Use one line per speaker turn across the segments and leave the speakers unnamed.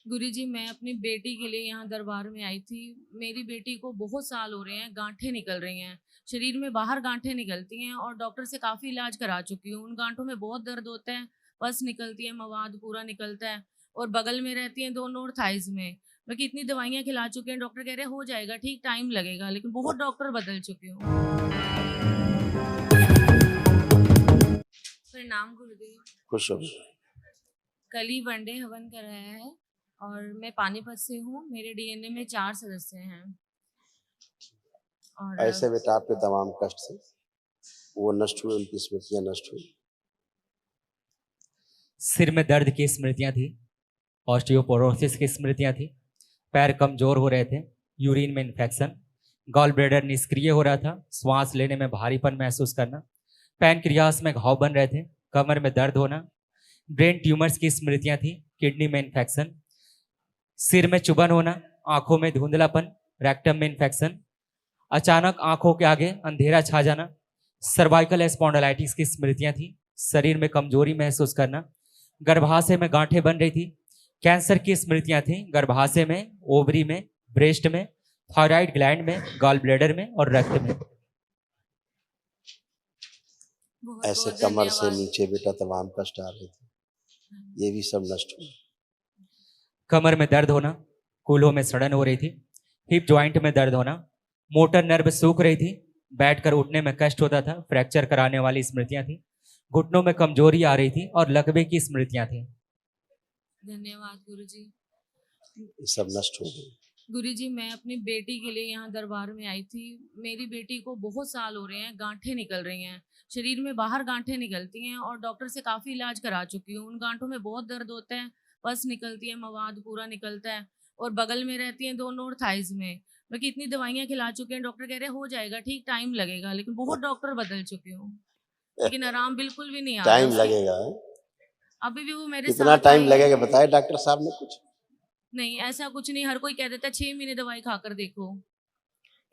गुरुजी, मैं अपनी बेटी के लिए यहाँ दरबार में आई थी। मेरी बेटी को बहुत साल हो रहे हैं, गांठें निकल रही हैं, शरीर में बाहर गांठें निकलती हैं और डॉक्टर से काफ़ी इलाज करा चुकी हूँ। उन गांठों में बहुत दर्द होता है, पस निकलती है, मवाद पूरा निकलता है और बगल में रहती हैं दोनों और थाइज़ में। मैं कितनी दवाइयाँ खिला चुके हैं, डॉक्टर कह रहे हैं हो जाएगा ठीक, टाइम लगेगा, लेकिन बहुत डॉक्टर बदल चुकी हूँ। प्रणाम गुरुदेव।
खुश हो।
कल ही वनडे हवन कराया है और मैं पानीपत से हूँ। मेरे डीएनए में 4 सदस्य हैं और
ऐसे बेटा आपके तमाम कष्ट से वो नष्ट हुए, उनकी स्मृतियां नष्ट हुई।
सिर में दर्द की स्मृतियां थी, ऑस्टियोपोरोसिस की स्मृतियां थी, पैर कमजोर हो रहे थे, यूरिन में इन्फेक्शन, गॉल ब्लैडर निष्क्रिय हो रहा था, श्वास लेने में भारीपन महसूस करना, पैनक्रियास में घाव बन रहे थे, कमर में दर्द होना, ब्रेन ट्यूमर्स की स्मृतियां थी, किडनी में इन्फेक्शन, सिर में चुभन होना, आंखों में धुंधलापन, रेक्टम में इन्फेक्शन, अचानक आंखों के आगे अंधेरा छा जाना, सर्वाइकल स्पॉन्डिलाइटिस की स्मृतियां थी, शरीर में कमजोरी महसूस करना, गर्भाशय में गांठें बन रही थी, कैंसर की स्मृतियां थी, गर्भाशय में, ओवरी में, ब्रेस्ट में, थायराइड ग्लैंड में, गॉल ब्लैडर में और रक्त में।
ऐसे कमर से नीचे बेटा तमाम कष्ट आ रहे थे, ये भी सब नष्ट हुए।
कमर में दर्द होना, कूल्हों में सड़न हो रही थी, हिप जॉइंट में दर्द होना, मोटर नर्व सूख रही थी, बैठकर उठने में कष्ट होता था, फ्रैक्चर कराने वाली स्मृतियां थी, घुटनों में कमजोरी आ रही थी और लकवे की स्मृतियां थी।
धन्यवाद गुरुजी।
ये सब नष्ट हो गए।
गुरुजी, मैं अपनी बेटी के लिए यहाँ दरबार में आई थी। मेरी बेटी को बहुत साल हो रहे हैं, गांठें निकल रही हैं, शरीर में बाहर गांठें निकलती हैं और डॉक्टर से काफ़ी इलाज करा चुकी हूँ। उन गांठों में बहुत दर्द होता है, पस निकलती है, मवाद पूरा निकलता है और बगल में रहती हैं दोनों और थाइज़ में। मैं कितनी दवाइयाँ खिला चुके हैं, डॉक्टर कह रहे हैं हो जाएगा ठीक, टाइम लगेगा, लेकिन बहुत डॉक्टर बदल चुकी हूँ, लेकिन आराम बिल्कुल भी नहीं आ रहा है।
टाइम लगेगा है?
अभी भी वो मेरे
कितना
साथ
टाइम
आई है।
लगेगा बताए डॉक्टर साहब ने कुछ?
नहीं, ऐसा कुछ नहीं, हर कोई कह देता है 6 महीने दवाई खाकर देखो,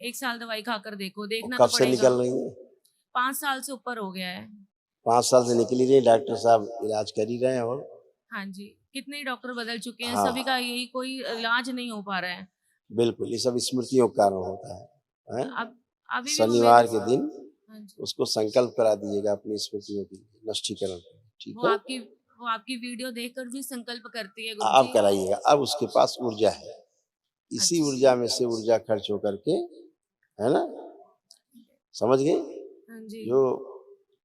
1 साल दवाई खाकर देखो, देखना तो
कब से
पड़ेगा।
निकल रही है?
5 साल से ऊपर हो गया है।
5 साल से निकली रही, डॉक्टर साहब इलाज कर ही रहे हैं। और
हाँ जी, कितने ही डॉक्टर बदल चुके हैं,
हाँ
सभी का यही, कोई इलाज नहीं हो पा रहा है।
बिल्कुल, ये सब स्मृतियों के कारण होता है?
अब अभी भी वो
शनिवार
मेरे
के दिन
हाँ जी,
उसको संकल्प करा दीजिएगा अपनी स्मृतियों की नष्टीकरण, ठीक
वो
है?
आपकी वीडियो देखकर भी संकल्प करती है
अब
गुरुजी।
कराइएगा। अब उसके पास ऊर्जा है, इसी
अच्छा।
ऊर्जा में से ऊर्जा खर्च होकर के, है ना, समझ गए?
हाँ जी।
जो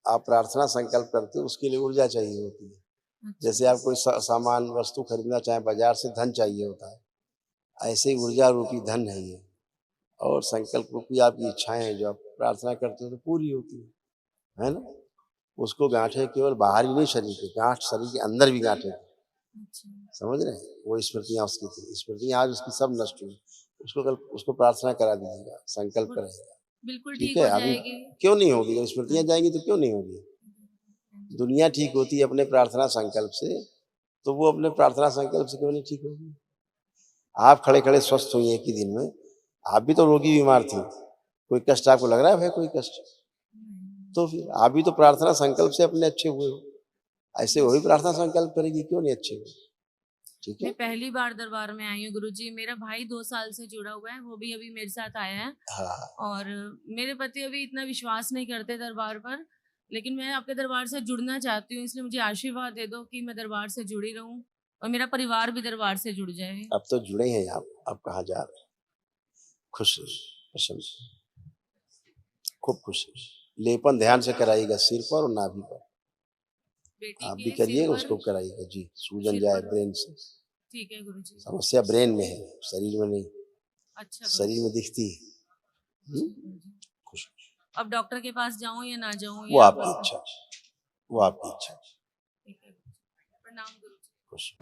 आप प्रार्थना संकल्प करते हो उसके लिए ऊर्जा चाहिए होती है।
अच्छा।
जैसे आप कोई सामान वस्तु खरीदना चाहे, बाजार से धन चाहिए होता है, ऐसे ही ऊर्जा रूपी धन है ये। और संकल्प रूपी आपकी इच्छाएं हैं, जो आप प्रार्थना करते हो तो पूरी होती है ना? उसको गांठे केवल बाहर ही नहीं, शरीर के गांठ, शरीर के अंदर भी गांठे थे,
अच्छा।
समझ रहे हैं? वो स्मृतियां उसकी थी, स्मृतियां आज उसकी सब नष्ट हुई। उसको कल उसको प्रार्थना करा दीजिएगा, संकल्प कराइएगा,
बिल्कुल
ठीक
ठीक
है?
हो
अभी
जाएगी।
क्यों नहीं होगी? जब स्मृतियां जाएंगी तो क्यों नहीं होगी? दुनिया ठीक होती है अपने प्रार्थना संकल्प से, तो वो अपने प्रार्थना संकल्प से क्यों नहीं ठीक होगी? आप खड़े खड़े स्वस्थ हुई एक ही दिन में, आप भी तो रोगी बीमार थी, कोई कष्ट आपको लग रहा है भाई? कोई कष्ट? तो फिर आप भी तो प्रार्थना संकल्प से अपने अच्छे हुए हो, ऐसे वही प्रार्थना संकल्प करेगी, क्यों नहीं अच्छे हुए? ठीक है?
मैं पहली बार दरबार में आई हूँ गुरुजी। मेरा भाई 2 साल से जुड़ा हुआ है, वो भी अभी मेरे साथ आया है।
हाँ,
और मेरे पति अभी इतना विश्वास नहीं करते दरबार पर, लेकिन मैं आपके दरबार से जुड़ना चाहती हूँ, इसलिए मुझे आशीर्वाद दे दो कि मैं दरबार से जुड़ी रहूं और मेरा परिवार भी दरबार से जुड़ जाए।
अब तो जुड़े हैं आप। अब कहाँ जा रहे हैं? खुश रहिए, प्रसन्न रहिए, खूब खुश रहिए। लेपन ध्यान से कराइएगा सिर पर और नाभि पर,
बेटी
आप
के
भी
सिर
करिएगा,
पर,
उसको कराइएगा जी, सूजन
सिर
जाए
पर।
ब्रेन से।
ठीक है गुरुजी।
समस्या ब्रेन में है, शरीर में नहीं।
अच्छा
शरीर में
गुरुजी।
दिखती है।
अच्छा गुरुजी।
खुश।
अब डॉक्टर के पास जाऊं या ना जाऊं,
वो
ये आप
आपकी
बता।
इच्छा, वो आपकी इच्छा।
ठीक है गुरुजी। प्रणाम गुरुजी।
खुश।